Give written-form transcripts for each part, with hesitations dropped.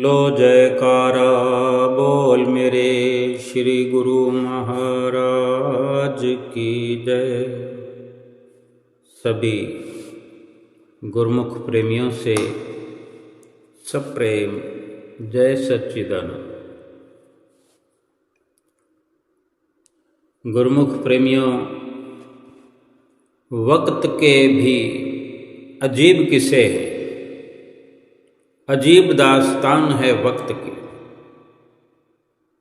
लो जयकारा बोल मेरे श्री गुरु महाराज की जय। सभी गुरुमुख प्रेमियों से सब प्रेम, जय सच्चिदानंद। गुरुमुख प्रेमियों, वक्त के भी अजीब किस्से हैं, अजीब दास्तान है वक्त की।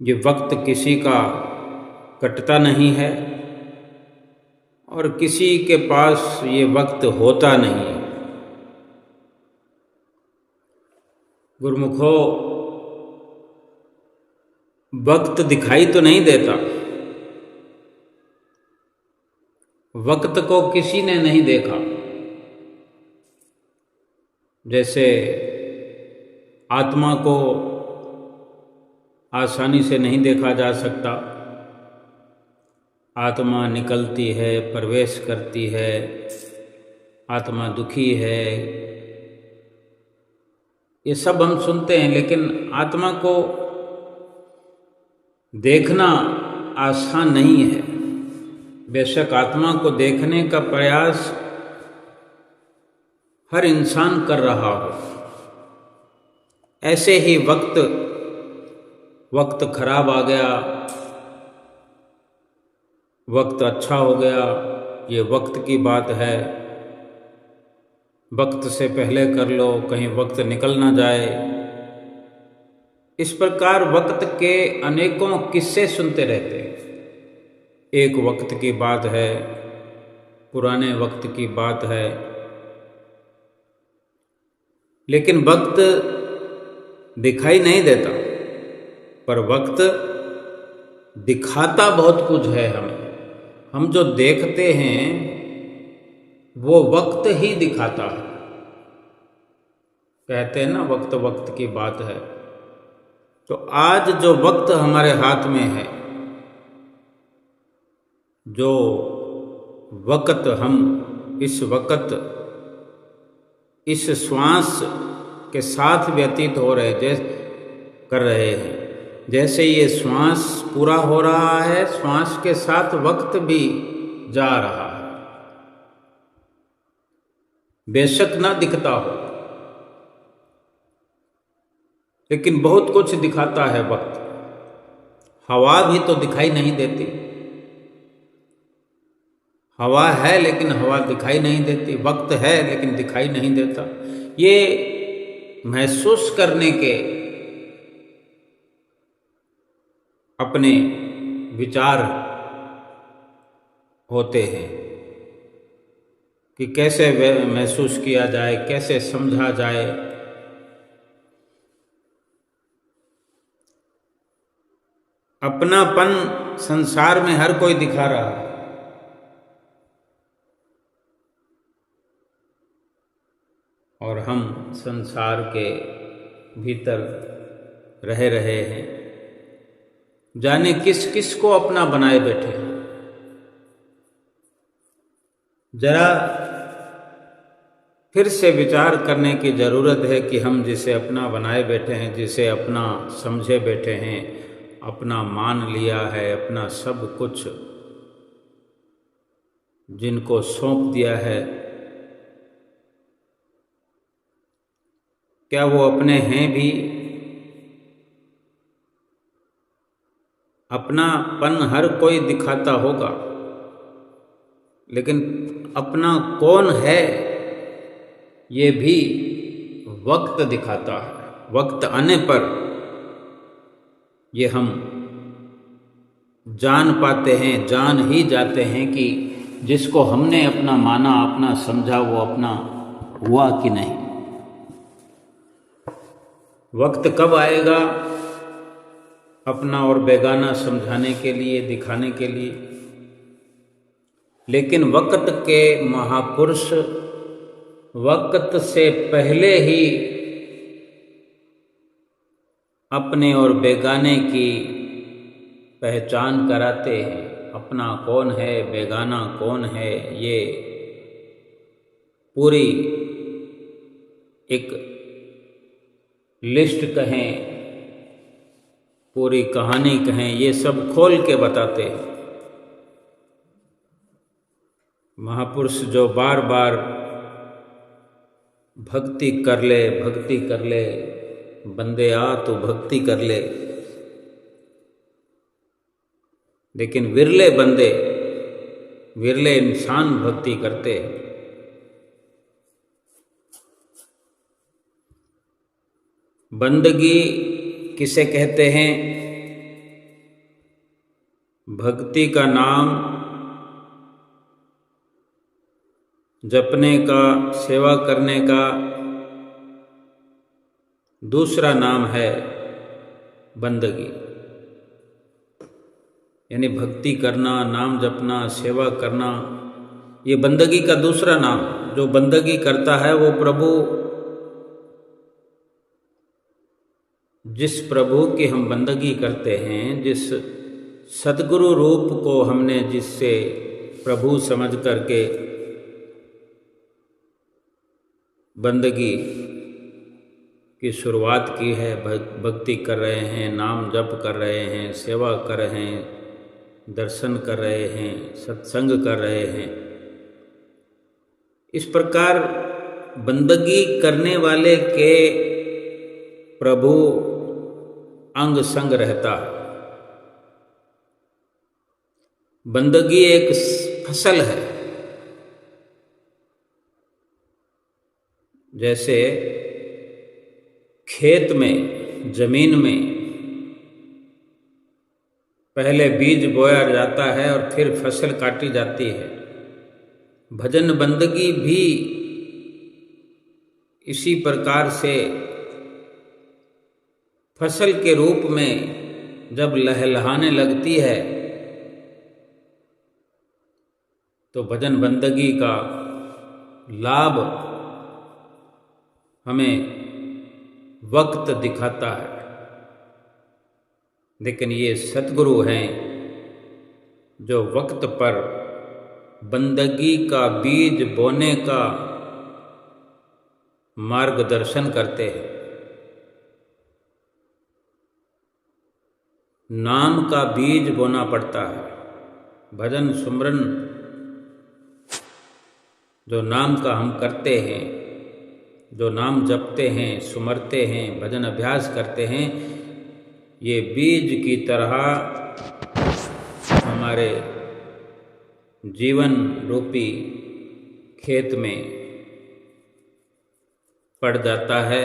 ये वक्त किसी का कटता नहीं है और किसी के पास ये वक्त होता नहीं है। गुरुमुखों, वक्त दिखाई तो नहीं देता, वक्त को किसी ने नहीं देखा। जैसे आत्मा को आसानी से नहीं देखा जा सकता, आत्मा निकलती है, प्रवेश करती है, आत्मा दुखी है, ये सब हम सुनते हैं। लेकिन आत्मा को देखना आसान नहीं है। बेशक आत्मा को देखने का प्रयास हर इंसान कर रहा हो, ऐसे ही वक्त खराब आ गया, वक्त अच्छा हो गया, ये वक्त की बात है। वक्त से पहले कर लो, कहीं वक्त निकल ना जाए। इस प्रकार वक्त के अनेकों किस्से सुनते रहते हैं। एक वक्त की बात है, पुराने वक्त की बात है, लेकिन वक्त दिखाई नहीं देता, पर वक्त दिखाता बहुत कुछ है हमें। हम जो देखते हैं वो वक्त ही दिखाता है। कहते हैं ना, वक्त वक्त की बात है। तो आज जो वक्त हमारे हाथ में है, जो वक्त हम इस वक्त इस श्वास के साथ व्यतीत हो रहे कर रहे हैं, जैसे ये श्वास पूरा हो रहा है, श्वास के साथ वक्त भी जा रहा है। बेशक ना दिखता हो, लेकिन बहुत कुछ दिखाता है वक्त। हवा भी तो दिखाई नहीं देती, हवा है लेकिन हवा दिखाई नहीं देती, वक्त है लेकिन दिखाई नहीं देता। ये महसूस करने के अपने विचार होते हैं कि कैसे महसूस किया जाए, कैसे समझा जाए। अपनापन संसार में हर कोई दिखा रहा है, और हम संसार के भीतर रह रहे हैं, जाने किस किस को अपना बनाए बैठे हैं। जरा फिर से विचार करने की ज़रूरत है कि हम जिसे अपना बनाए बैठे हैं, जिसे अपना समझे बैठे हैं, अपना मान लिया है, अपना सब कुछ जिनको सौंप दिया है, क्या वो अपने हैं भी? अपनापन हर कोई दिखाता होगा, लेकिन अपना कौन है ये भी वक्त दिखाता है। वक्त आने पर ये हम जान पाते हैं, जान ही जाते हैं कि जिसको हमने अपना माना, अपना समझा, वो अपना हुआ कि नहीं। वक्त कब आएगा अपना और बेगाना समझाने के लिए, दिखाने के लिए? लेकिन वक्त के महापुरुष वक्त से पहले ही अपने और बेगाने की पहचान कराते हैं। अपना कौन है, बेगाना कौन है, ये पूरी एक लिस्ट कहें, पूरी कहानी कहें, ये सब खोल के बताते हैं। महापुरुष जो बार बार भक्ति कर ले, बंदे आ तो भक्ति कर ले, लेकिन विरले बंदे, विरले इंसान भक्ति करते हैं। बंदगी किसे कहते हैं? भक्ति का नाम जपने का, सेवा करने का दूसरा नाम है बंदगी। यानी भक्ति करना, नाम जपना, सेवा करना, ये बंदगी का दूसरा नाम। जो बंदगी करता है वो प्रभु, जिस प्रभु की हम बंदगी करते हैं, जिस सद्गुरु रूप को हमने जिससे प्रभु समझ करके बंदगी की शुरुआत की है, भक्ति कर रहे हैं, नाम जप कर रहे हैं, सेवा कर रहे हैं, दर्शन कर रहे हैं, सत्संग कर रहे हैं, इस प्रकार बंदगी करने वाले के प्रभु अंग संग रहता है। बंदगी एक फसल है। जैसे खेत में, जमीन में पहले बीज बोया जाता है और फिर फसल काटी जाती है। भजन बंदगी भी इसी प्रकार से फसल के रूप में जब लहलहाने लगती है तो भजन बंदगी का लाभ हमें वक्त दिखाता है। लेकिन ये सद्गुरु हैं जो वक्त पर बंदगी का बीज बोने का मार्गदर्शन करते हैं। नाम का बीज बोना पड़ता है। भजन सुमरन जो नाम का हम करते हैं, जो नाम जपते हैं, सुमरते हैं, भजन अभ्यास करते हैं, ये बीज की तरह हमारे जीवन रूपी खेत में पड़ जाता है,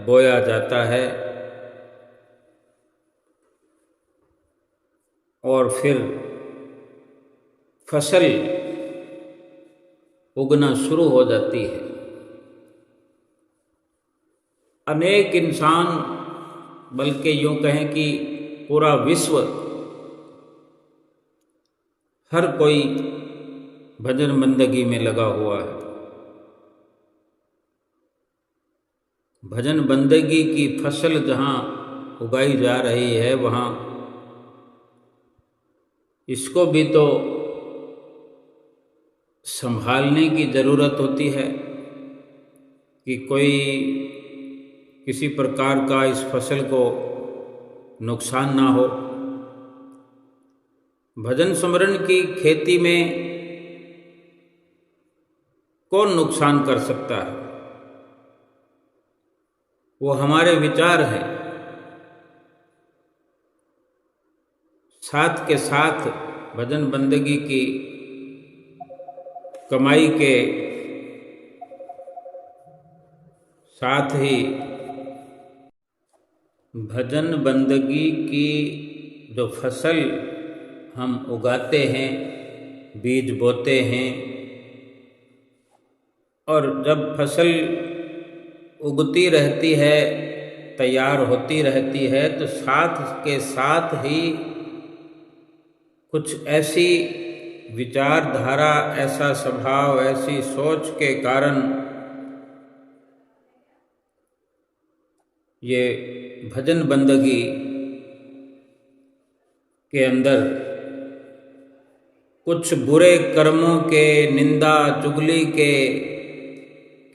बोया जाता है और फिर फसल उगना शुरू हो जाती है। अनेक इंसान, बल्कि यूँ कहें कि पूरा विश्व, हर कोई भजन बंदगी में लगा हुआ है। भजन बंदगी की फसल जहाँ उगाई जा रही है, वहाँ इसको भी तो संभालने की ज़रूरत होती है कि कोई किसी प्रकार का इस फसल को नुकसान ना हो। भजन सुमरन की खेती में कौन नुकसान कर सकता है? वो हमारे विचार हैं। साथ के साथ भजन बंदगी की कमाई के साथ ही भजन बंदगी की जो फसल हम उगाते हैं, बीज बोते हैं, और जब फसल उगती रहती है, तैयार होती रहती है, तो साथ के साथ ही कुछ ऐसी विचारधारा, ऐसा स्वभाव, ऐसी सोच के कारण ये भजन बंदगी के अंदर कुछ बुरे कर्मों के, निंदा चुगली के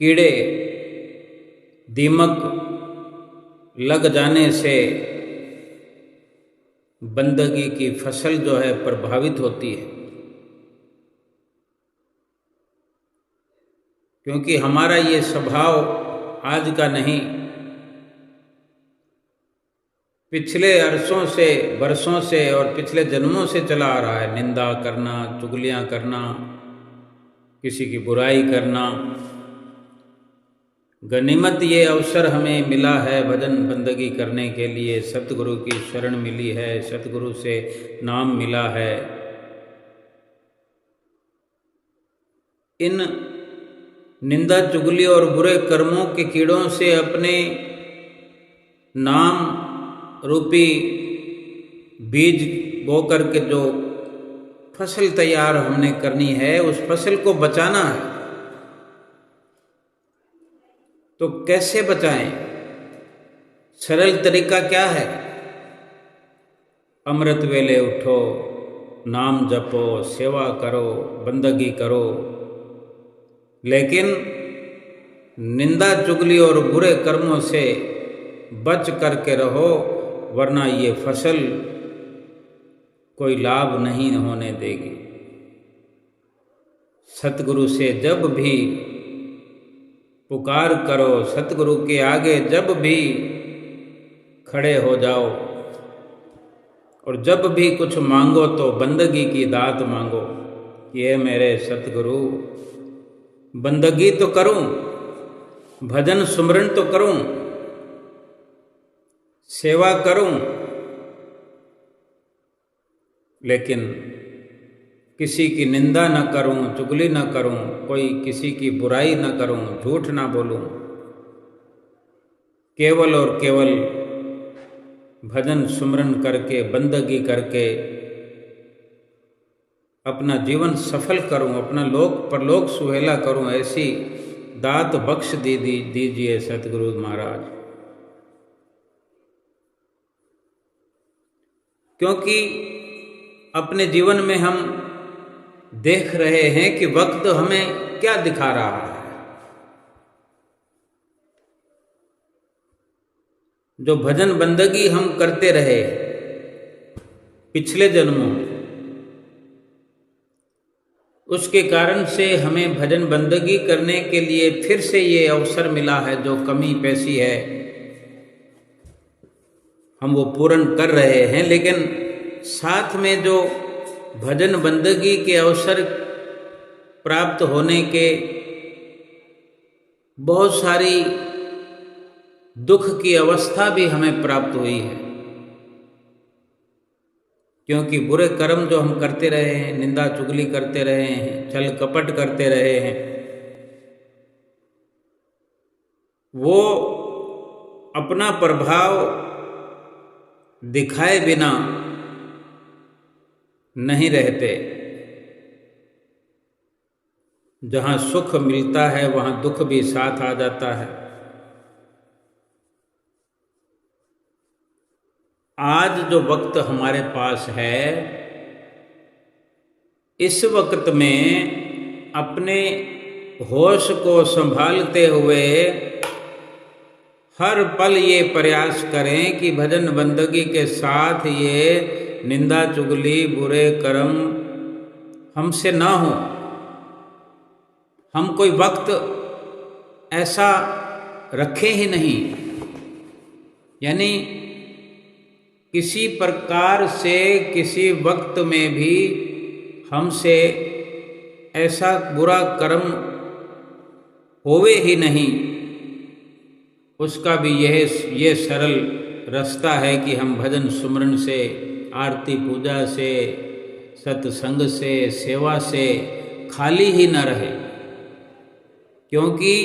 कीड़े, दीमक लग जाने से बंदगी की फसल जो है प्रभावित होती है, क्योंकि हमारा ये स्वभाव आज का नहीं, पिछले अरसों से, बरसों से और पिछले जन्मों से चला आ रहा है। निंदा करना, चुगलियां करना, किसी की बुराई करना। गनीमत ये अवसर हमें मिला है भजन बंदगी करने के लिए, सतगुरु की शरण मिली है, सतगुरु से नाम मिला है। इन निंदा, चुगली और बुरे कर्मों के कीड़ों से अपने नाम रूपी बीज बो करके जो फसल तैयार हमने करनी है, उस फसल को बचाना है। तो कैसे बचाएं? सरल तरीका क्या है? अमृत वेले उठो, नाम जपो, सेवा करो, बंदगी करो, लेकिन निंदा, चुगली और बुरे कर्मों से बच करके रहो, वरना ये फसल कोई लाभ नहीं होने देगी। सतगुरु से जब भी पुकार करो, सतगुरु के आगे जब भी खड़े हो जाओ और जब भी कुछ मांगो तो बंदगी की दात मांगो। ये मेरे सतगुरु, बंदगी तो करूं, भजन सुमरन तो करूं, सेवा करूं, लेकिन किसी की निंदा न करूं, चुगली न करूं, कोई किसी की बुराई न करूं, झूठ ना बोलूं। केवल और केवल भजन सुमरन करके, बंदगी करके अपना जीवन सफल करूं, अपना लोक परलोक सुहेला करूं, ऐसी दात बख्श दीजिए सतगुरु महाराज। क्योंकि अपने जीवन में हम देख रहे हैं कि वक्त हमें क्या दिखा रहा है। जो भजन बंदगी हम करते रहे पिछले जन्मों, उसके कारण से हमें भजन बंदगी करने के लिए फिर से ये अवसर मिला है। जो कमी पैसी है हम वो पूर्ण कर रहे हैं, लेकिन साथ में जो भजन बंदगी के अवसर प्राप्त होने के बहुत सारी दुख की अवस्था भी हमें प्राप्त हुई है। क्योंकि बुरे कर्म जो हम करते रहे हैं, निंदा चुगली करते रहे हैं, छल कपट करते रहे हैं, वो अपना प्रभाव दिखाए बिना नहीं रहते। जहाँ सुख मिलता है वहाँ दुख भी साथ आ जाता है। आज जो वक्त हमारे पास है, इस वक्त में अपने होश को संभालते हुए हर पल ये प्रयास करें कि भजन बंदगी के साथ ये निंदा चुगली बुरे कर्म हमसे ना हो। हम कोई वक्त ऐसा रखे ही नहीं, यानी किसी प्रकार से किसी वक्त में भी हमसे ऐसा बुरा कर्म होवे ही नहीं। उसका भी यह सरल रास्ता है कि हम भजन सुमरन से, आरती पूजा से, सत्संग से, सेवा से खाली ही न रहे। क्योंकि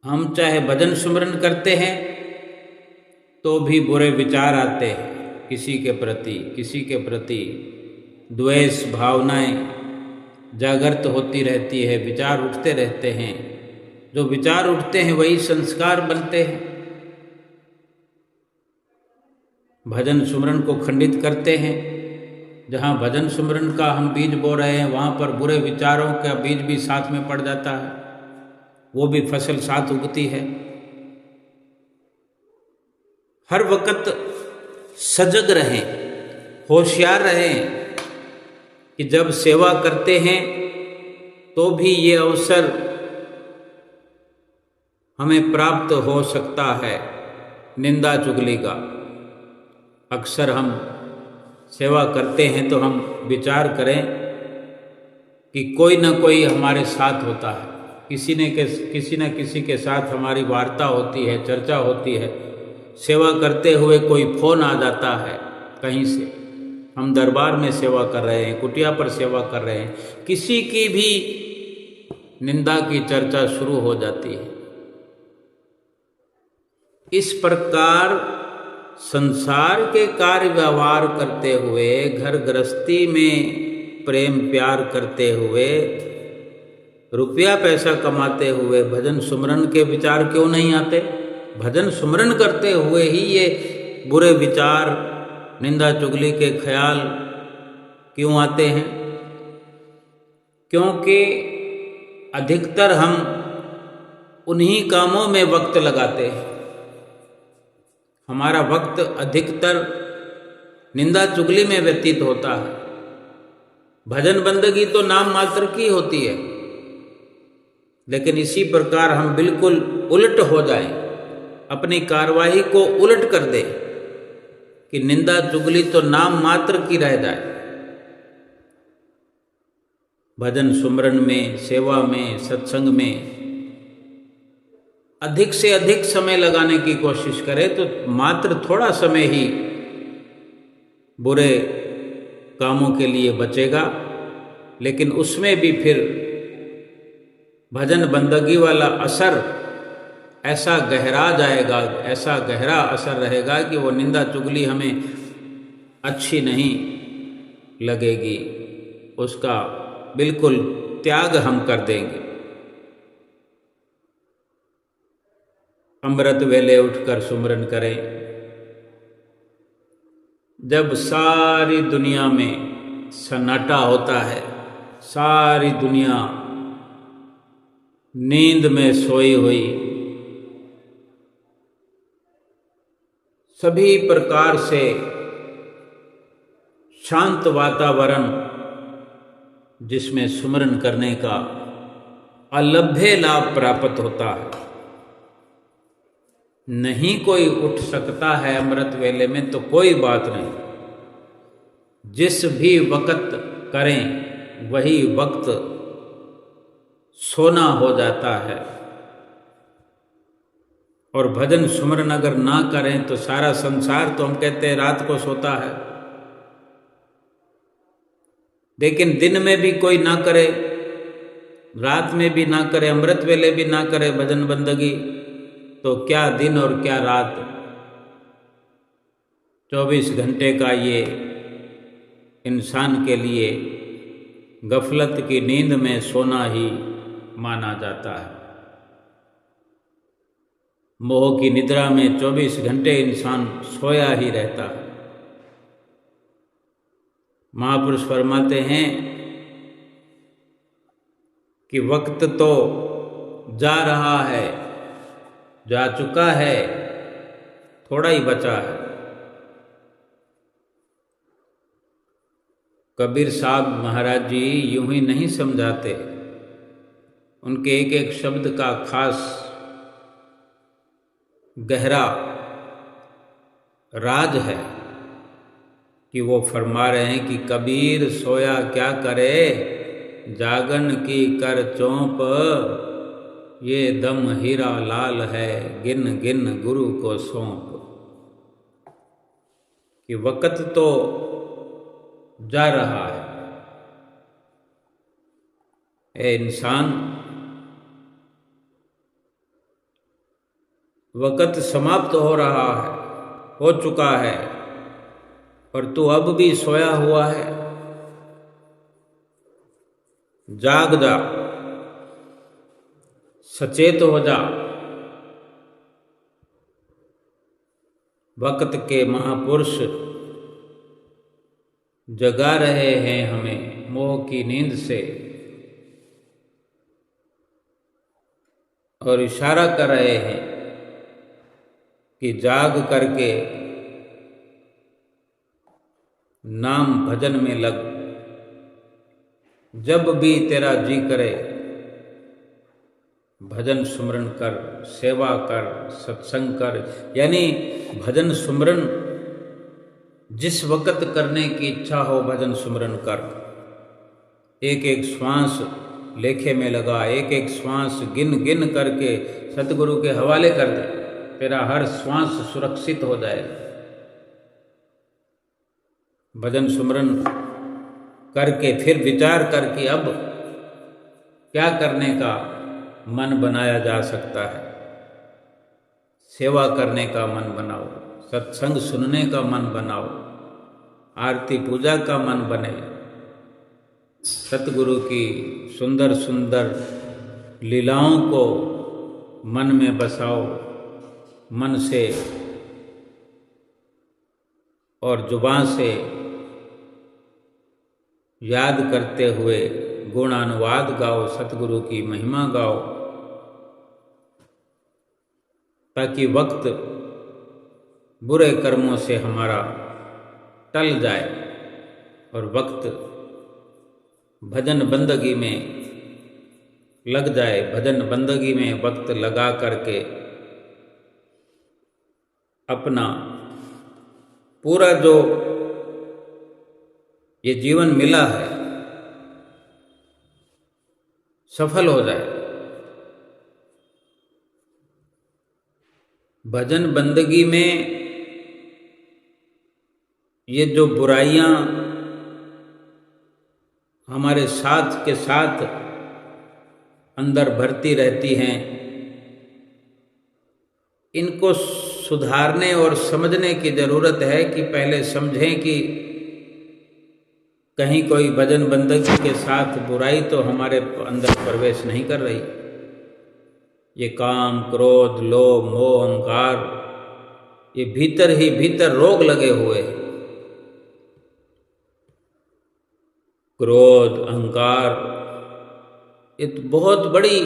हम चाहे भजन सुमरन करते हैं तो भी बुरे विचार आते हैं, किसी के प्रति द्वेष भावनाएं जागृत होती रहती है, विचार उठते रहते हैं। जो विचार उठते हैं वही संस्कार बनते हैं। भजन सुमरन को खंडित करते हैं। जहाँ भजन सुमरन का हम बीज बो रहे हैं वहाँ पर बुरे विचारों का बीज भी साथ में पड़ जाता है, वो भी फसल साथ उगती है। हर वक्त सजग रहें, होशियार रहें कि जब सेवा करते हैं तो भी ये अवसर हमें प्राप्त हो सकता है निंदा चुगली का। अक्सर हम सेवा करते हैं तो हम विचार करें कि कोई ना कोई हमारे साथ होता है, किसी न किसी के साथ हमारी वार्ता होती है, चर्चा होती है। सेवा करते हुए कोई फोन आ जाता है कहीं से, हम दरबार में सेवा कर रहे हैं, कुटिया पर सेवा कर रहे हैं, किसी की भी निंदा की चर्चा शुरू हो जाती है। इस प्रकार संसार के कार्य व्यवहार करते हुए, घर गृहस्थी में प्रेम प्यार करते हुए, रुपया पैसा कमाते हुए भजन सुमरन के विचार क्यों नहीं आते? भजन सुमरन करते हुए ही ये बुरे विचार, निंदा चुगली के ख्याल क्यों आते हैं? क्योंकि अधिकतर हम उन्हीं कामों में वक्त लगाते हैं। हमारा वक्त अधिकतर निंदा चुगली में व्यतीत होता है। भजन बंदगी तो नाम मात्र की होती है, लेकिन इसी प्रकार हम बिल्कुल उलट हो जाएं, अपनी कार्यवाही को उलट कर दें कि निंदा चुगली तो नाम मात्र की रह जाए। भजन सुमरन में, सेवा में, सत्संग में अधिक से अधिक समय लगाने की कोशिश करें तो मात्र थोड़ा समय ही बुरे कामों के लिए बचेगा, लेकिन उसमें भी फिर भजन बंदगी वाला असर ऐसा गहरा जाएगा, ऐसा गहरा असर रहेगा कि वो निंदा चुगली हमें अच्छी नहीं लगेगी, उसका बिल्कुल त्याग हम कर देंगे। अमृत वेले उठकर सुमरन करें। जब सारी दुनिया में सन्नाटा होता है, सारी दुनिया नींद में सोई हुई, सभी प्रकार से शांत वातावरण जिसमें सुमरन करने का अलभ्य लाभ प्राप्त होता है, नहीं कोई उठ सकता है अमृत वेले में तो कोई बात नहीं, जिस भी वक्त करें वही वक्त सोना हो जाता है। और भजन सुमरन अगर ना करें तो सारा संसार तो हम कहते हैं रात को सोता है, लेकिन दिन में भी कोई ना करे, रात में भी ना करे, अमृत वेले भी ना करे भजन बंदगी, तो क्या दिन और क्या रात। 24 घंटे का ये इंसान के लिए गफलत की नींद में सोना ही माना जाता है। मोह की निद्रा में 24 घंटे इंसान सोया ही रहता है। महापुरुष फरमाते हैं कि वक्त तो जा रहा है, जा चुका है, थोड़ा ही बचा है। कबीर साहब महाराज जी यूं ही नहीं समझाते, उनके एक एक शब्द का खास गहरा राज है कि वो फरमा रहे हैं कि कबीर सोया क्या करे, जागन की कर चौंप, ये दम हीरा लाल है, गिन गिन गुरु को सौंप। कि वक्त तो जा रहा है, ए इंसान, वक्त समाप्त हो रहा है, हो चुका है, और तू अब भी सोया हुआ है। जाग जा, सचेत हो जा। वक्त के महापुरुष जगा रहे हैं हमें मोह की नींद से, और इशारा कर रहे हैं कि जाग करके नाम भजन में लग। जब भी तेरा जी करे भजन सुमरन कर, सेवा कर, सत्संग कर। यानी भजन सुमरन जिस वक़्त करने की इच्छा हो भजन सुमरन कर। एक एक श्वास लेखे में लगा, एक एक श्वास गिन गिन करके सतगुरु के हवाले कर दे, तेरा हर श्वास सुरक्षित हो जाए। भजन सुमरन करके फिर विचार करके अब क्या करने का मन बनाया जा सकता है। सेवा करने का मन बनाओ, सत्संग सुनने का मन बनाओ, आरती पूजा का मन बने, सतगुरु की सुंदर सुंदर लीलाओं को मन में बसाओ। मन से और जुबान से याद करते हुए गुणानुवाद गाओ, सतगुरु की महिमा गाओ, ताकि वक्त बुरे कर्मों से हमारा टल जाए और वक्त भजन बंदगी में लग जाए। भजन बंदगी में वक्त लगा करके अपना पूरा जो ये जीवन मिला है सफल हो जाए। भजन बंदगी में ये जो बुराइयां हमारे साथ के साथ अंदर भरती रहती हैं, इनको सुधारने और समझने की ज़रूरत है कि पहले समझें कि कहीं कोई भजन बंदगी के साथ बुराई तो हमारे अंदर प्रवेश नहीं कर रही। ये काम, क्रोध, लोभ, मोह, अहंकार, ये भीतर ही भीतर रोग लगे हुए हैं। क्रोध, अहंकार, ये तो बहुत बड़ी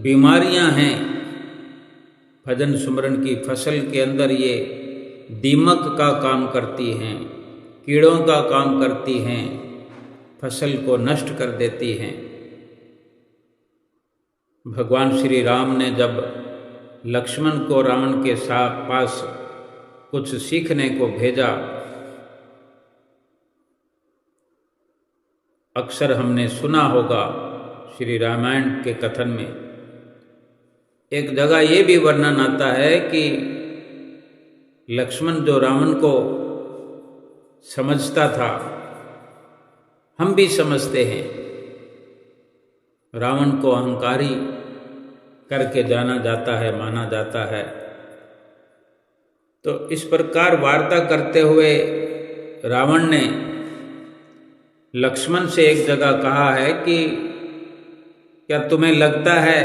बीमारियां हैं। भजन सुमरन की फसल के अंदर ये दीमक का काम करती हैं, कीड़ों का काम करती हैं, फसल को नष्ट कर देती हैं। भगवान श्री राम ने जब लक्ष्मण को रावण के पास कुछ सीखने को भेजा, अक्सर हमने सुना होगा श्री रामायण के कथन में, एक जगह ये भी वर्णन आता है कि लक्ष्मण जो रावण को समझता था, हम भी समझते हैं, रावण को अहंकारी करके जाना जाता है, माना जाता है। तो इस प्रकार वार्ता करते हुए रावण ने लक्ष्मण से एक जगह कहा है कि क्या तुम्हें लगता है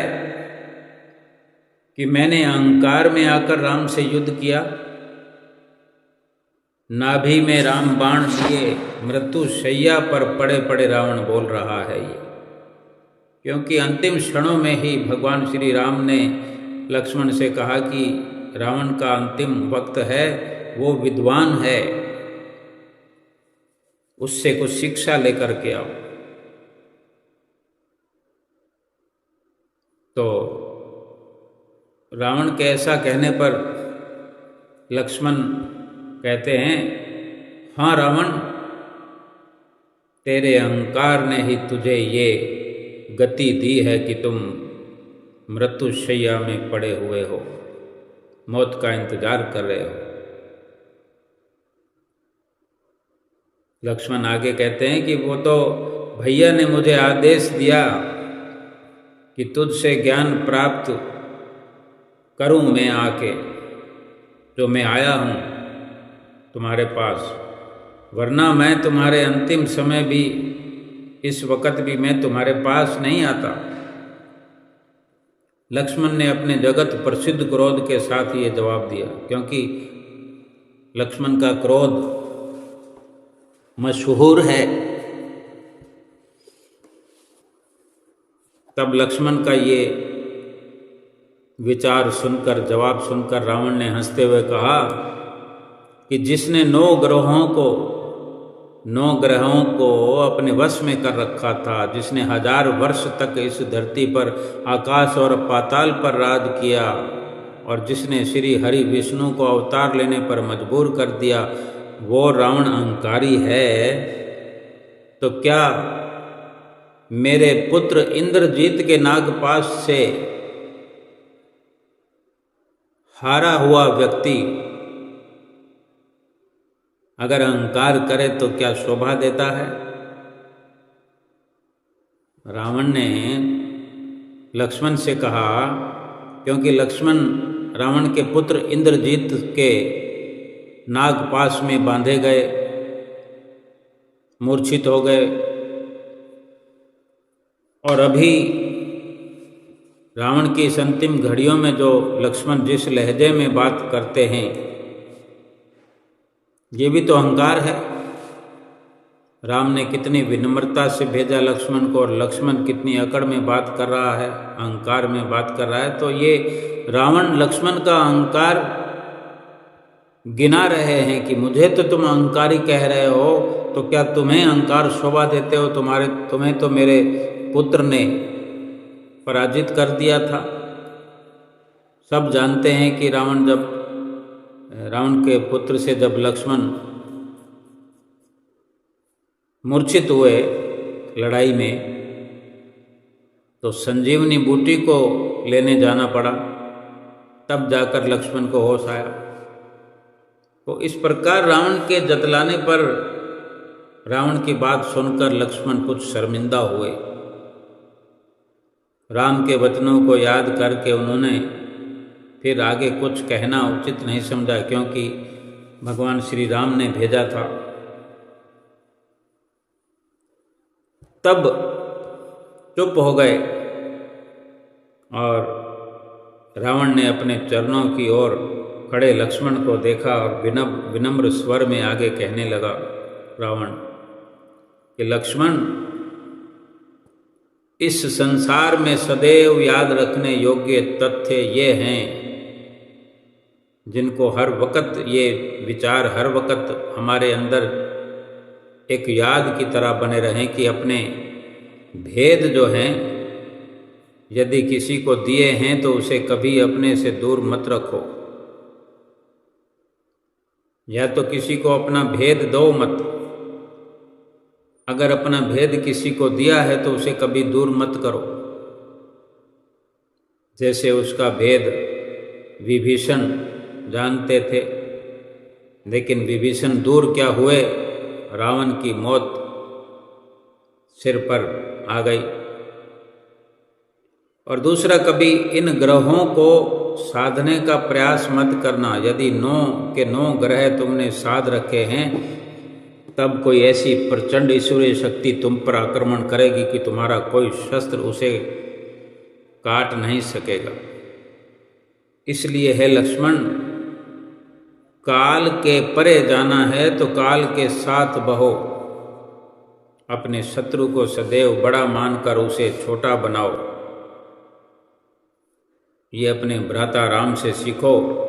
कि मैंने अहंकार में आकर राम से युद्ध किया? नाभि में राम बाण लिए मृत्यु शैया पर पड़े पड़े रावण बोल रहा है ये, क्योंकि अंतिम क्षणों में ही भगवान श्री राम ने लक्ष्मण से कहा कि रावण का अंतिम वक्त है, वो विद्वान है, उससे कुछ शिक्षा लेकर के आओ। तो रावण के ऐसा कहने पर लक्ष्मण कहते हैं, हाँ रावण, तेरे अहंकार ने ही तुझे ये गति दी है कि तुम मृत्युशैया में पड़े हुए हो, मौत का इंतजार कर रहे हो। लक्ष्मण आगे कहते हैं कि वो तो भैया ने मुझे आदेश दिया कि तुझसे ज्ञान प्राप्त करूं मैं आके, जो मैं आया हूं तुम्हारे पास, वरना मैं तुम्हारे अंतिम समय भी, इस वक्त भी मैं तुम्हारे पास नहीं आता। लक्ष्मण ने अपने जगत प्रसिद्ध क्रोध के साथ ये जवाब दिया, क्योंकि लक्ष्मण का क्रोध मशहूर है। तब लक्ष्मण का ये विचार सुनकर, जवाब सुनकर रावण ने हंसते हुए कहा कि जिसने 9 ग्रहों को अपने वश में कर रखा था, जिसने 1000 वर्ष तक इस धरती पर आकाश और पाताल पर राज किया, और जिसने श्री हरि विष्णु को अवतार लेने पर मजबूर कर दिया, वो रावण अहंकारी है, तो क्या मेरे पुत्र इंद्रजीत के नागपाश से हारा हुआ व्यक्ति अगर अहंकार करे तो क्या शोभा देता है? रावण ने लक्ष्मण से कहा, क्योंकि लक्ष्मण रावण के पुत्र इंद्रजीत के नागपाश में बांधे गए, मूर्छित हो गए, और अभी रावण की इस अंतिम घड़ियों में जो लक्ष्मण जिस लहजे में बात करते हैं, ये भी तो अहंकार है। राम ने कितनी विनम्रता से भेजा लक्ष्मण को, और लक्ष्मण कितनी अकड़ में बात कर रहा है, अहंकार में बात कर रहा है। तो ये रावण लक्ष्मण का अहंकार गिना रहे हैं कि मुझे तो तुम अहंकारी कह रहे हो, तो क्या तुम्हें अहंकार शोभा देते हो? तुम्हें तो मेरे पुत्र ने पराजित कर दिया था। सब जानते हैं कि रावण के पुत्र से जब लक्ष्मण मूर्छित हुए लड़ाई में, तो संजीवनी बूटी को लेने जाना पड़ा, तब जाकर लक्ष्मण को होश आया। तो इस प्रकार रावण के जतलाने पर, रावण की बात सुनकर लक्ष्मण कुछ शर्मिंदा हुए। राम के वचनों को याद करके उन्होंने फिर आगे कुछ कहना उचित नहीं समझा, क्योंकि भगवान श्री राम ने भेजा था। तब चुप हो गए और रावण ने अपने चरणों की ओर खड़े लक्ष्मण को देखा और विनम्र स्वर में आगे कहने लगा रावण कि लक्ष्मण, इस संसार में सदैव याद रखने योग्य तथ्य ये हैं, जिनको हर वक्त, ये विचार हर वक्त हमारे अंदर एक याद की तरह बने रहें कि अपने भेद जो हैं, यदि किसी को दिए हैं तो उसे कभी अपने से दूर मत रखो, या तो किसी को अपना भेद दो मत। अगर अपना भेद किसी को दिया है तो उसे कभी दूर मत करो। जैसे उसका भेद विभीषण जानते थे, लेकिन विभीषण दूर क्या हुए, रावण की मौत सिर पर आ गई। और दूसरा, कभी इन ग्रहों को साधने का प्रयास मत करना। यदि 9 के 9 ग्रह तुमने साध रखे हैं, तब कोई ऐसी प्रचंड ईश्वरीय शक्ति तुम पर आक्रमण करेगी कि तुम्हारा कोई शस्त्र उसे काट नहीं सकेगा। इसलिए है लक्ष्मण, काल के परे जाना है तो काल के साथ बहो। अपने शत्रु को सदैव बड़ा मानकर उसे छोटा बनाओ। ये अपने भ्राता राम से सीखो।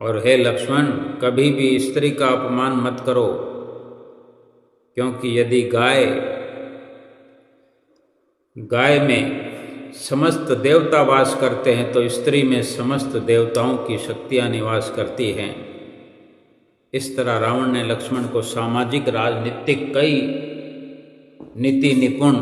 और हे लक्ष्मण, कभी भी स्त्री का अपमान मत करो, क्योंकि यदि गाय में समस्त देवता वास करते हैं तो स्त्री में समस्त देवताओं की शक्तियां निवास करती हैं। इस तरह रावण ने लक्ष्मण को सामाजिक, राजनीतिक कई नीति निपुण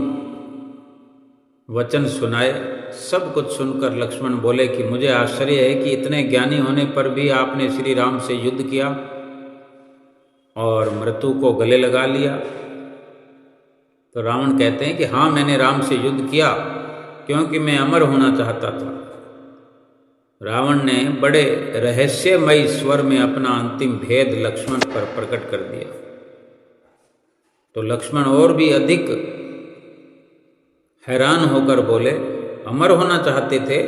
वचन सुनाए। सब कुछ सुनकर लक्ष्मण बोले कि मुझे आश्चर्य है कि इतने ज्ञानी होने पर भी आपने श्री राम से युद्ध किया और मृत्यु को गले लगा लिया। तो रावण कहते हैं कि हाँ, मैंने राम से युद्ध किया क्योंकि मैं अमर होना चाहता था। रावण ने बड़े रहस्यमयी स्वर में अपना अंतिम भेद लक्ष्मण पर प्रकट कर दिया। तो लक्ष्मण और भी अधिक हैरान होकर बोले, अमर होना चाहते थे,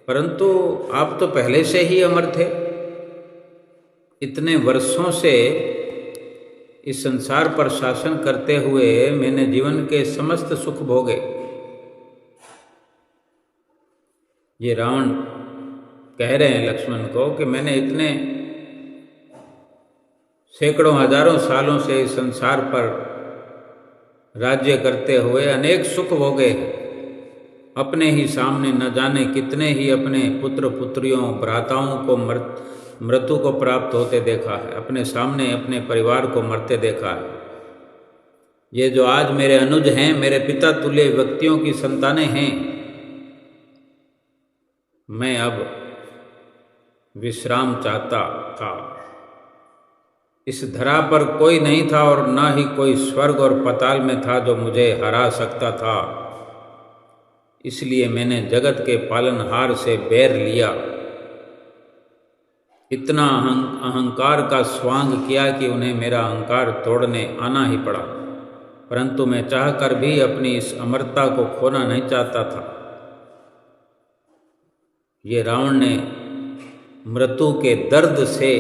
परंतु आप तो पहले से ही अमर थे। इतने वर्षों से इस संसार पर शासन करते हुए मैंने जीवन के समस्त सुख भोगे, ये रावण कह रहे हैं लक्ष्मण को कि मैंने इतने सैकड़ों हजारों सालों से इस संसार पर राज्य करते हुए अनेक सुख भोगे, अपने ही सामने न जाने कितने ही अपने पुत्र पुत्रियों भ्राताओं को मृत्यु को प्राप्त होते देखा है, अपने सामने अपने परिवार को मरते देखा है। ये जो आज मेरे अनुज हैं, मेरे पिता तुल्य व्यक्तियों की संतानें हैं, मैं अब विश्राम चाहता था। इस धरा पर कोई नहीं था और न ही कोई स्वर्ग और पाताल में था जो मुझे हरा सकता था। इसलिए मैंने जगत के पालनहार से बैर लिया, इतना अहंकार का स्वांग किया कि उन्हें मेरा अहंकार तोड़ने आना ही पड़ा। परंतु मैं चाहकर भी अपनी इस अमरता को खोना नहीं चाहता था। ये रावण ने मृत्यु के दर्द से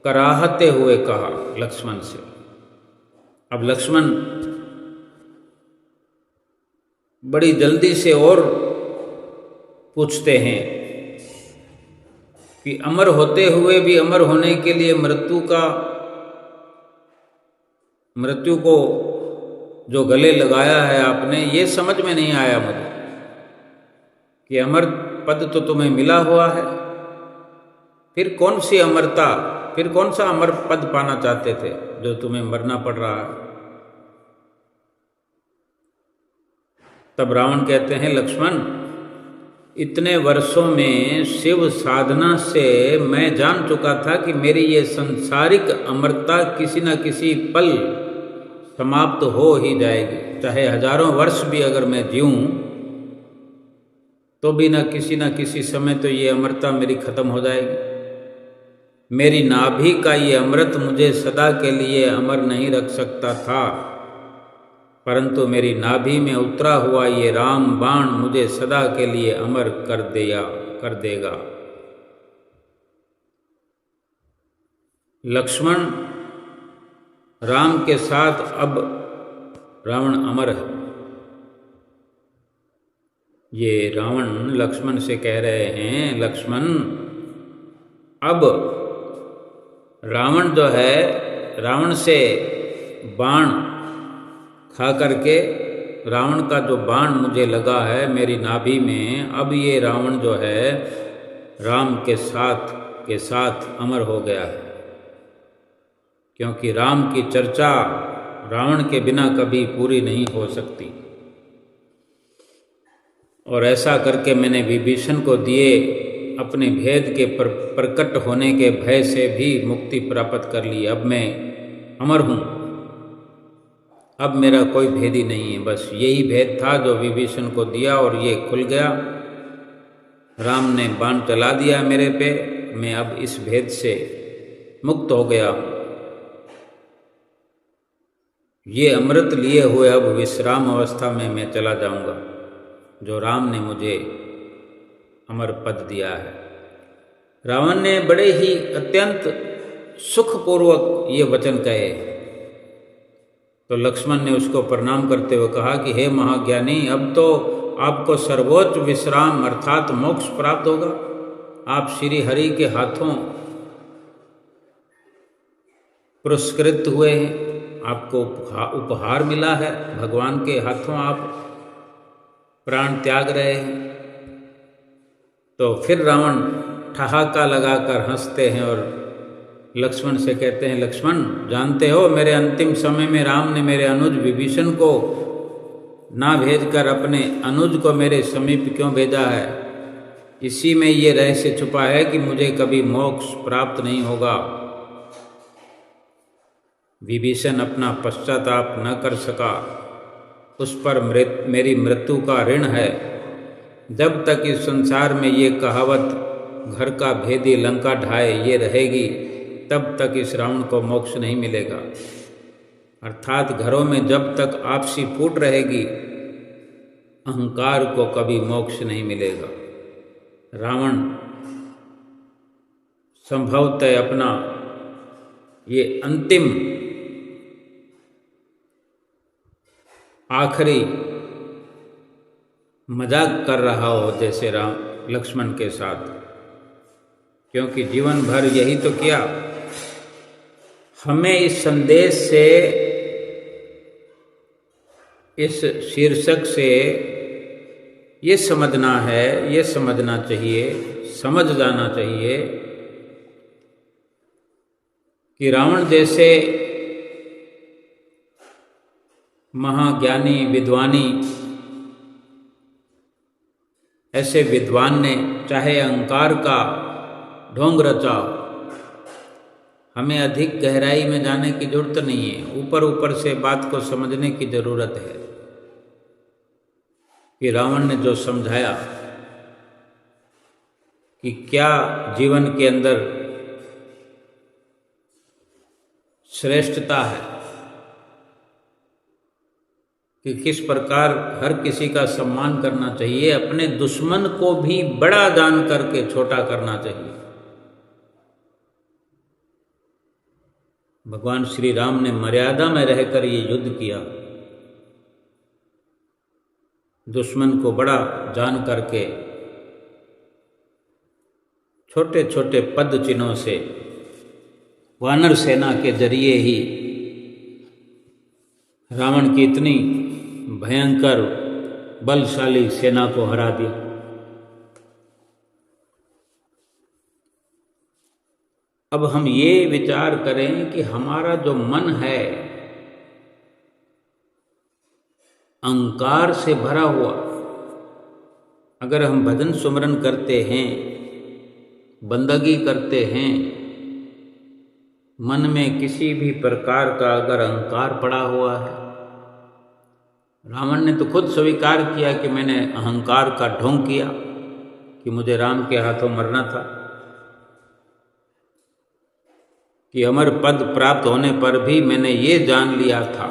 कराहते हुए कहा लक्ष्मण से। अब लक्ष्मण बड़ी जल्दी से और पूछते हैं कि अमर होते हुए भी अमर होने के लिए मृत्यु को जो गले लगाया है आपने, ये समझ में नहीं आया मुझे कि अमर पद तो तुम्हें मिला हुआ है, फिर कौन सी अमरता, फिर कौन सा अमर पद पाना चाहते थे जो तुम्हें मरना पड़ रहा है। तब रावण कहते हैं लक्ष्मण, इतने वर्षों में शिव साधना से मैं जान चुका था कि मेरी ये संसारिक अमरता किसी न किसी पल समाप्त हो ही जाएगी। चाहे हजारों वर्ष भी अगर मैं जीऊं तो भी न किसी समय तो ये अमरता मेरी खत्म हो जाएगी। मेरी नाभि का ये अमृत मुझे सदा के लिए अमर नहीं रख सकता था, परंतु मेरी नाभि में उतरा हुआ ये राम बाण मुझे सदा के लिए अमर कर देगा। लक्ष्मण राम के साथ अब रावण अमर है। ये रावण लक्ष्मण से कह रहे हैं, लक्ष्मण अब रावण जो है, रावण से बाण खा करके, रावण का जो बाण मुझे लगा है मेरी नाभि में, अब ये रावण जो है राम के साथ अमर हो गया है। क्योंकि राम की चर्चा रावण के बिना कभी पूरी नहीं हो सकती। और ऐसा करके मैंने विभीषण को दिए अपने भेद के प्रकट होने के भय से भी मुक्ति प्राप्त कर ली। अब मैं अमर हूँ, अब मेरा कोई भेद ही नहीं है। बस यही भेद था जो विभीषण को दिया और ये खुल गया। राम ने बाण चला दिया मेरे पे, मैं अब इस भेद से मुक्त हो गया हूँ। ये अमृत लिए हुए अब विश्राम अवस्था में मैं चला जाऊंगा, जो राम ने मुझे अमर पद दिया है। रावण ने बड़े ही अत्यंत सुखपूर्वक ये वचन कहे। तो लक्ष्मण ने उसको प्रणाम करते हुए कहा कि हे महाज्ञानी, अब तो आपको सर्वोच्च विश्राम अर्थात मोक्ष प्राप्त होगा। आप श्री हरि के हाथों पुरस्कृत हुए हैं, आपको उपहार मिला है, भगवान के हाथों आप प्राण त्याग रहे हैं। तो फिर रावण ठहाका लगाकर हंसते हैं और लक्ष्मण से कहते हैं, लक्ष्मण जानते हो मेरे अंतिम समय में राम ने मेरे अनुज विभीषण को ना भेजकर अपने अनुज को मेरे समीप क्यों भेजा है? इसी में ये रहस्य छुपा है कि मुझे कभी मोक्ष प्राप्त नहीं होगा। विभीषण अपना पश्चाताप न कर सका, उस पर मेरी मृत्यु का ऋण है। जब तक इस संसार में ये कहावत घर का भेदी लंका ढाए ये रहेगी, तब तक इस रावण को मोक्ष नहीं मिलेगा। अर्थात घरों में जब तक आपसी फूट रहेगी, अहंकार को कभी मोक्ष नहीं मिलेगा। रावण संभवतः अपना ये अंतिम आखिरी मजाक कर रहा हो जैसे राम लक्ष्मण के साथ, क्योंकि जीवन भर यही तो किया। हमें इस संदेश से, इस शीर्षक से ये समझना है, ये समझना चाहिए, समझ जाना चाहिए कि रावण जैसे महाज्ञानी विद्वानी, ऐसे विद्वान ने चाहे अहंकार का ढोंग रचा, हमें अधिक गहराई में जाने की जरूरत नहीं है। ऊपर ऊपर से बात को समझने की जरूरत है कि रावण ने जो समझाया कि क्या जीवन के अंदर श्रेष्ठता है, कि किस प्रकार हर किसी का सम्मान करना चाहिए, अपने दुश्मन को भी बड़ा जान करके छोटा करना चाहिए। भगवान श्री राम ने मर्यादा में रहकर ये युद्ध किया, दुश्मन को बड़ा जान करके छोटे छोटे पद चिन्हों से वानर सेना के जरिए ही रावण की इतनी भयंकर बलशाली सेना को हरा दिया। अब हम ये विचार करें कि हमारा जो मन है अहंकार से भरा हुआ, अगर हम भजन सुमरन करते हैं, बंदगी करते हैं, मन में किसी भी प्रकार का अगर अहंकार पड़ा हुआ है, रावण ने तो खुद स्वीकार किया कि मैंने अहंकार का ढोंग किया, कि मुझे राम के हाथों मरना था, कि अमर पद प्राप्त होने पर भी मैंने ये जान लिया था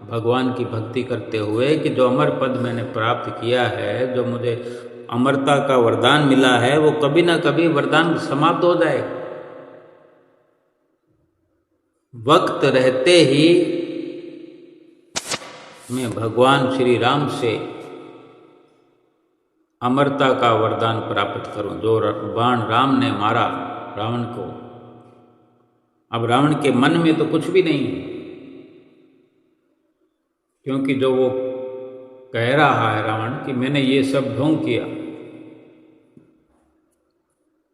भगवान की भक्ति करते हुए कि जो अमर पद मैंने प्राप्त किया है, जो मुझे अमरता का वरदान मिला है, वो कभी ना कभी वरदान समाप्त हो जाएगा। वक्त रहते ही मैं भगवान श्री राम से अमरता का वरदान प्राप्त करूं। जो बाण राम ने मारा रावण को, अब रावण के मन में तो कुछ भी नहीं है, क्योंकि जो वो कह रहा है रावण कि मैंने ये सब ढोंग किया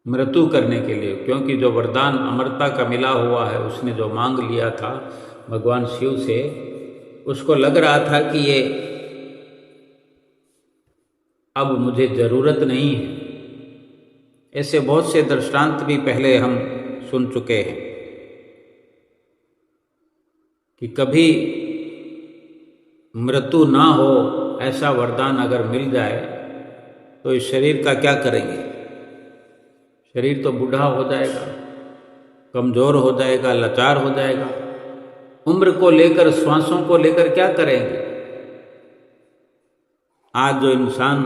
मृत्यु करने के लिए, क्योंकि जो वरदान अमरता का मिला हुआ है उसने जो मांग लिया था भगवान शिव से, उसको लग रहा था कि ये अब मुझे जरूरत नहीं है। ऐसे बहुत से दृष्टांत भी पहले हम सुन चुके हैं कि कभी मृत्यु ना हो ऐसा वरदान अगर मिल जाए तो इस शरीर का क्या करेंगे? शरीर तो बूढ़ा हो जाएगा, कमजोर हो जाएगा, लाचार हो जाएगा। उम्र को लेकर, श्वासों को लेकर क्या करेंगे? आज जो इंसान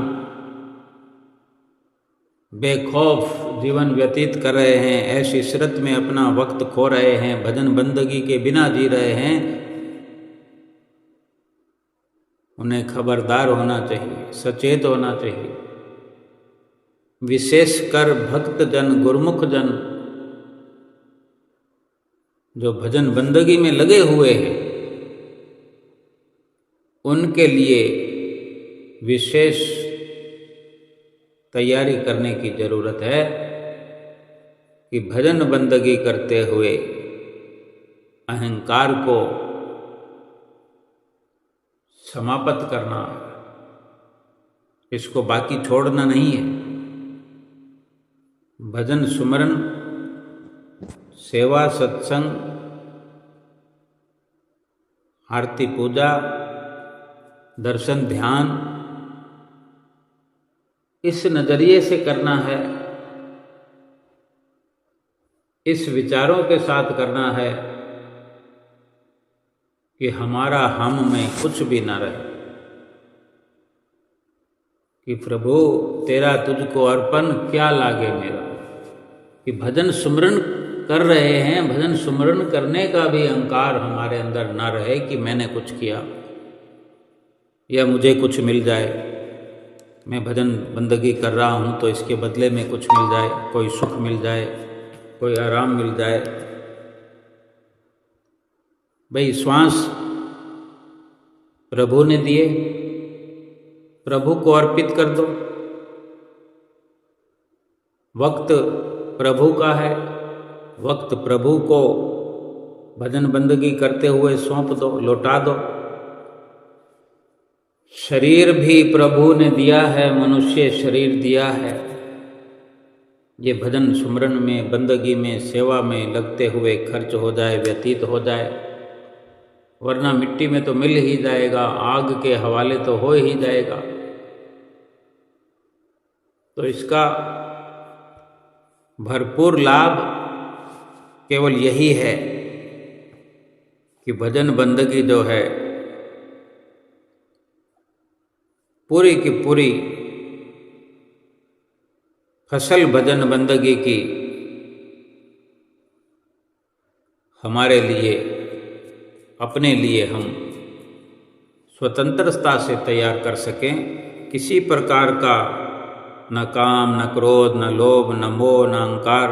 बेखौफ जीवन व्यतीत कर रहे हैं, ऐसी इशरत में अपना वक्त खो रहे हैं, भजन बंदगी के बिना जी रहे हैं, उन्हें खबरदार होना चाहिए, सचेत होना चाहिए। विशेषकर भक्त जन, गुरुमुख जन जो भजन बंदगी में लगे हुए हैं, उनके लिए विशेष तैयारी करने की जरूरत है कि भजन बंदगी करते हुए अहंकार को समाप्त करना, इसको बाकी छोड़ना नहीं है। भजन सुमरन, सेवा, सत्संग, आरती पूजा, दर्शन, ध्यान, इस नजरिए से करना है, इस विचारों के साथ करना है कि हमारा हम में कुछ भी ना रहे, कि प्रभु तेरा तुझको अर्पण क्या लागे मेरा। कि भजन सुमरन कर रहे हैं, भजन सुमरन करने का भी अहंकार हमारे अंदर ना रहे कि मैंने कुछ किया या मुझे कुछ मिल जाए। मैं भजन बंदगी कर रहा हूँ तो इसके बदले में कुछ मिल जाए, कोई सुख मिल जाए, कोई आराम मिल जाए। भाई श्वास प्रभु ने दिए, प्रभु को अर्पित कर दो। वक्त प्रभु का है, वक्त प्रभु को भजन बंदगी करते हुए सौंप दो, लौटा दो। शरीर भी प्रभु ने दिया है, मनुष्य शरीर दिया है। ये भजन सुमरन में, बंदगी में, सेवा में लगते हुए खर्च हो जाए, व्यतीत हो जाए, वरना मिट्टी में तो मिल ही जाएगा, आग के हवाले तो हो ही जाएगा। तो इसका भरपूर लाभ केवल यही है कि भजन बंदगी जो है पूरी की पूरी फसल भजन बंदगी की हमारे लिए, अपने लिए हम स्वतंत्रता से तैयार कर सकें। किसी प्रकार का न काम, न क्रोध, न लोभ, न मोह, न अहंकार,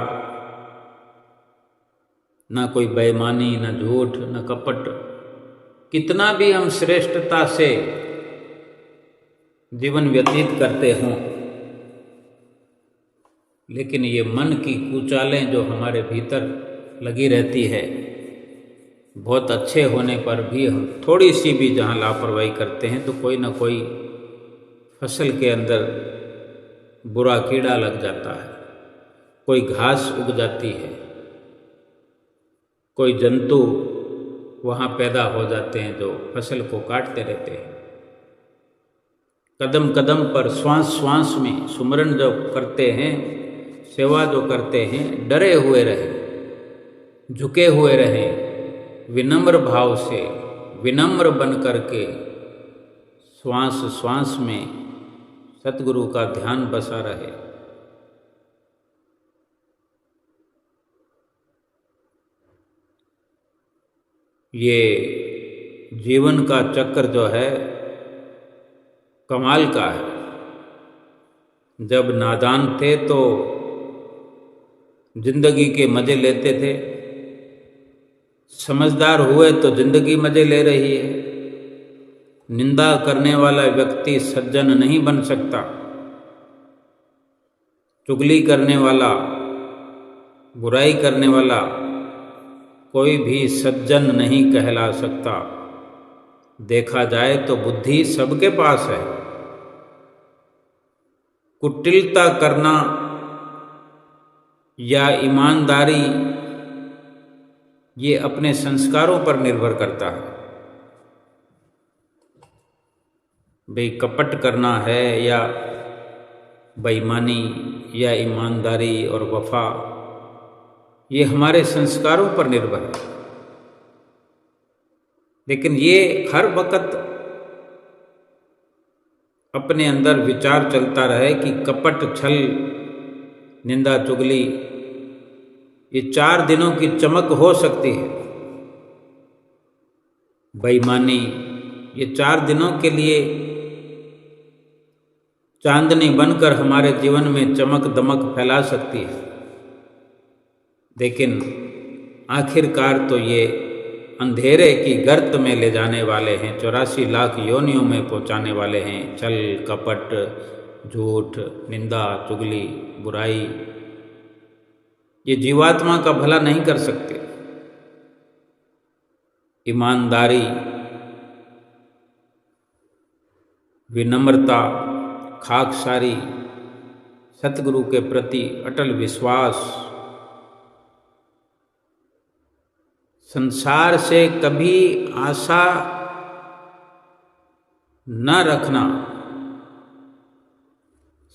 न कोई बेईमानी, न झूठ, न कपट। कितना भी हम श्रेष्ठता से जीवन व्यतीत करते हों, लेकिन ये मन की कुचालें जो हमारे भीतर लगी रहती है, बहुत अच्छे होने पर भी हम थोड़ी सी भी जहाँ लापरवाही करते हैं तो कोई ना कोई फसल के अंदर बुरा कीड़ा लग जाता है, कोई घास उग जाती है, कोई जंतु वहाँ पैदा हो जाते हैं जो फसल को काटते रहते हैं। कदम कदम पर, श्वास श्वास में सुमरन जो करते हैं, सेवा जो करते हैं, डरे हुए रहें, झुके हुए रहें, विनम्र भाव से, विनम्र बन करके श्वास श्वास में सतगुरु का ध्यान बसा रहे। ये जीवन का चक्र जो है कमाल का है। जब नादान थे तो जिंदगी के मजे लेते थे, समझदार हुए तो जिंदगी मजे ले रही है। निंदा करने वाला व्यक्ति सज्जन नहीं बन सकता, चुगली करने वाला, बुराई करने वाला कोई भी सज्जन नहीं कहला सकता। देखा जाए तो बुद्धि सबके पास है। कुटिलता करना या ईमानदारी ये अपने संस्कारों पर निर्भर करता है। भाई कपट करना है या बेईमानी या ईमानदारी और वफा, ये हमारे संस्कारों पर निर्भर है। लेकिन ये हर वक्त अपने अंदर विचार चलता रहे कि कपट, छल, निंदा, चुगली ये 4 दिनों की चमक हो सकती है। बेईमानी ये 4 दिनों के लिए चांदनी बनकर हमारे जीवन में चमक दमक फैला सकती है, लेकिन आखिरकार तो ये अंधेरे की गर्त में ले जाने वाले हैं, 84 लाख योनियों में पहुंचाने वाले हैं। छल, कपट, झूठ, निंदा, चुगली, बुराई ये जीवात्मा का भला नहीं कर सकते। ईमानदारी, विनम्रता, खाकसारी, सतगुरु के प्रति अटल विश्वास, संसार से कभी आशा न रखना,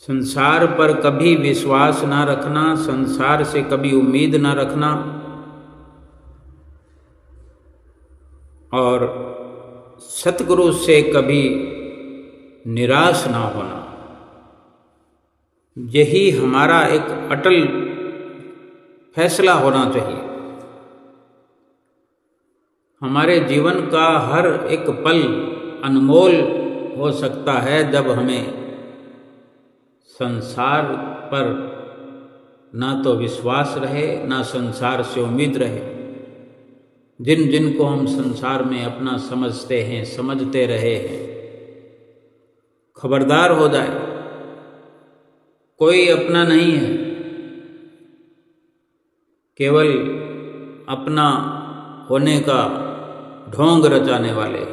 संसार पर कभी विश्वास न रखना, संसार से कभी उम्मीद न रखना और सतगुरु से कभी निराश ना होना, यही हमारा एक अटल फैसला होना चाहिए। हमारे जीवन का हर एक पल अनमोल हो सकता है जब हमें संसार पर ना तो विश्वास रहे, ना संसार से उम्मीद रहे। जिन जिन को हम संसार में अपना समझते हैं, समझते रहे हैं, खबरदार हो जाए, कोई अपना नहीं है। केवल अपना होने का ढोंग रचाने वाले,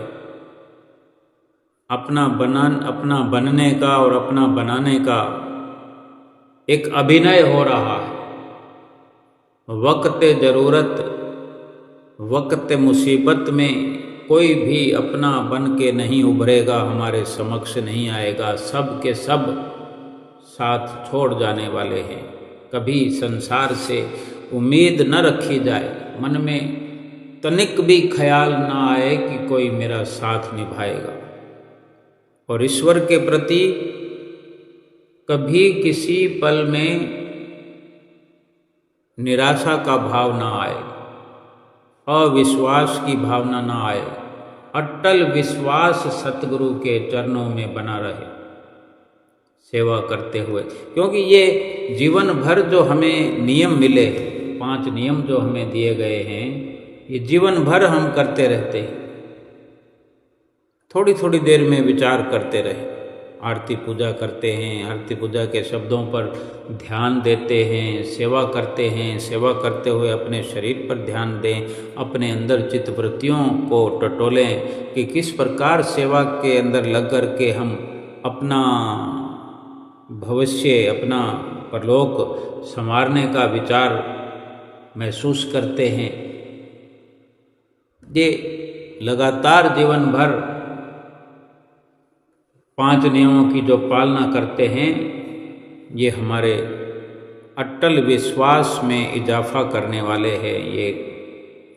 अपना बनने का और अपना बनाने का एक अभिनय हो रहा है। वक्त ज़रूरत, वक्त मुसीबत में कोई भी अपना बन के नहीं उभरेगा, हमारे समक्ष नहीं आएगा। सब के सब साथ छोड़ जाने वाले हैं। कभी संसार से उम्मीद न रखी जाए, मन में तनिक भी ख्याल ना आए कि कोई मेरा साथ निभाएगा। और ईश्वर के प्रति कभी किसी पल में निराशा का भाव ना आए, अविश्वास की भावना ना आए। अटल विश्वास सतगुरु के चरणों में बना रहे सेवा करते हुए। क्योंकि ये जीवन भर जो हमें नियम मिले, 5 नियम जो हमें दिए गए हैं, ये जीवन भर हम करते रहते हैं। थोड़ी थोड़ी देर में विचार करते रहे। आरती पूजा करते हैं, आरती पूजा के शब्दों पर ध्यान देते हैं, सेवा करते हैं। सेवा करते हुए अपने शरीर पर ध्यान दें, अपने अंदर चित्तवृत्तियों को टटोलें कि किस प्रकार सेवा के अंदर लग कर के हम अपना भविष्य, अपना परलोक संवारने का विचार महसूस करते हैं। ये लगातार जीवन भर 5 नियमों की जो पालना करते हैं, ये हमारे अटल विश्वास में इजाफा करने वाले हैं। ये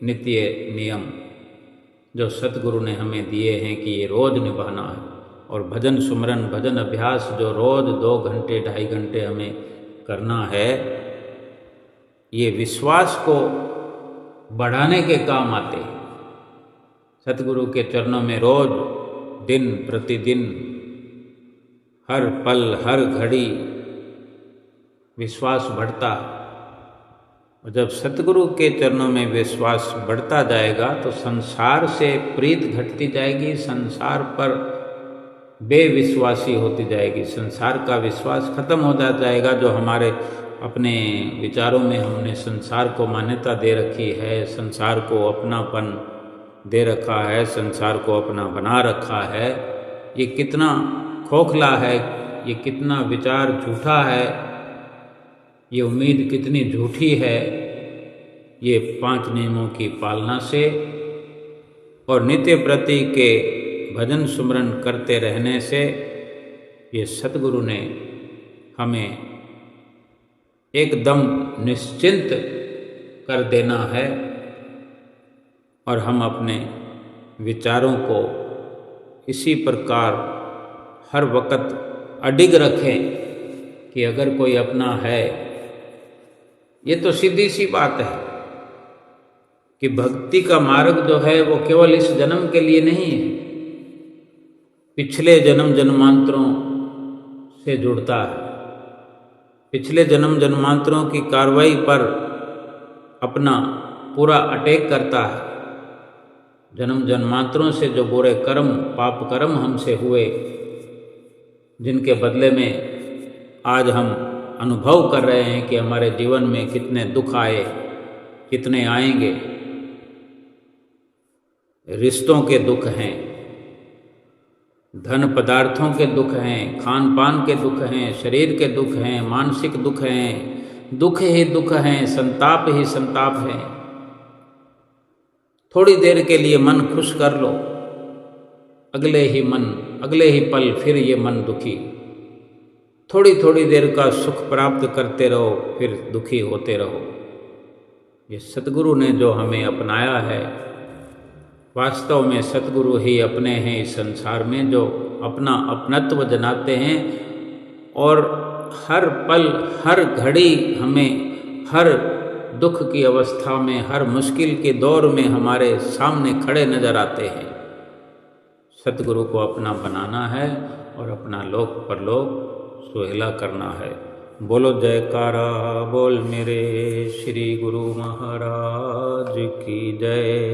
नित्य नियम जो सतगुरु ने हमें दिए हैं कि ये रोज़ निभाना है। और भजन सुमरन, भजन अभ्यास जो रोज़ 2 घंटे 2.5 घंटे हमें करना है, ये विश्वास को बढ़ाने के काम आते हैं। सतगुरु के चरणों में रोज़, दिन प्रतिदिन, हर पल हर घड़ी विश्वास बढ़ता। और जब सतगुरु के चरणों में विश्वास बढ़ता जाएगा तो संसार से प्रीत घटती जाएगी, संसार पर बेविश्वासी होती जाएगी, संसार का विश्वास खत्म हो जाएगा। जो हमारे अपने विचारों में हमने संसार को मान्यता दे रखी है, संसार को अपनापन दे रखा है, संसार को अपना बना रखा है, ये कितना खोखला है, ये कितना विचार झूठा है, ये उम्मीद कितनी झूठी है। ये 5 नियमों की पालना से और नित्य प्रति के भजन सुमरन करते रहने से ये सतगुरु ने हमें एकदम निश्चिंत कर देना है। और हम अपने विचारों को इसी प्रकार हर वक्त अडिग रखें कि अगर कोई अपना है, ये तो सीधी सी बात है कि भक्ति का मार्ग जो है वो केवल इस जन्म के लिए नहीं है, पिछले जन्म जन्मांतरों से जुड़ता है। पिछले जन्म जन्मांतरों की कार्रवाई पर अपना पूरा अटैक करता है। जन्म जन्मांतरों से जो बुरे कर्म, पाप कर्म हमसे हुए, जिनके बदले में आज हम अनुभव कर रहे हैं कि हमारे जीवन में कितने दुख आए, कितने आएंगे। रिश्तों के दुख हैं, धन पदार्थों के दुख हैं, खान पान के दुख हैं, शरीर के दुख हैं, मानसिक दुख हैं, दुख ही दुख हैं, संताप ही संताप हैं। थोड़ी देर के लिए मन खुश कर लो, अगले ही पल फिर ये मन दुखी। थोड़ी थोड़ी देर का सुख प्राप्त करते रहो, फिर दुखी होते रहो। ये सतगुरु ने जो हमें अपनाया है, वास्तव में सतगुरु ही अपने हैं इस संसार में, जो अपना अपनत्व जनाते हैं और हर पल हर घड़ी हमें हर दुख की अवस्था में, हर मुश्किल के दौर में हमारे सामने खड़े नजर आते हैं। सतगुरु को अपना बनाना है और अपना लोक परलोक सुहेला करना है। बोलो जयकारा बोल मेरे श्री गुरु महाराज की जय।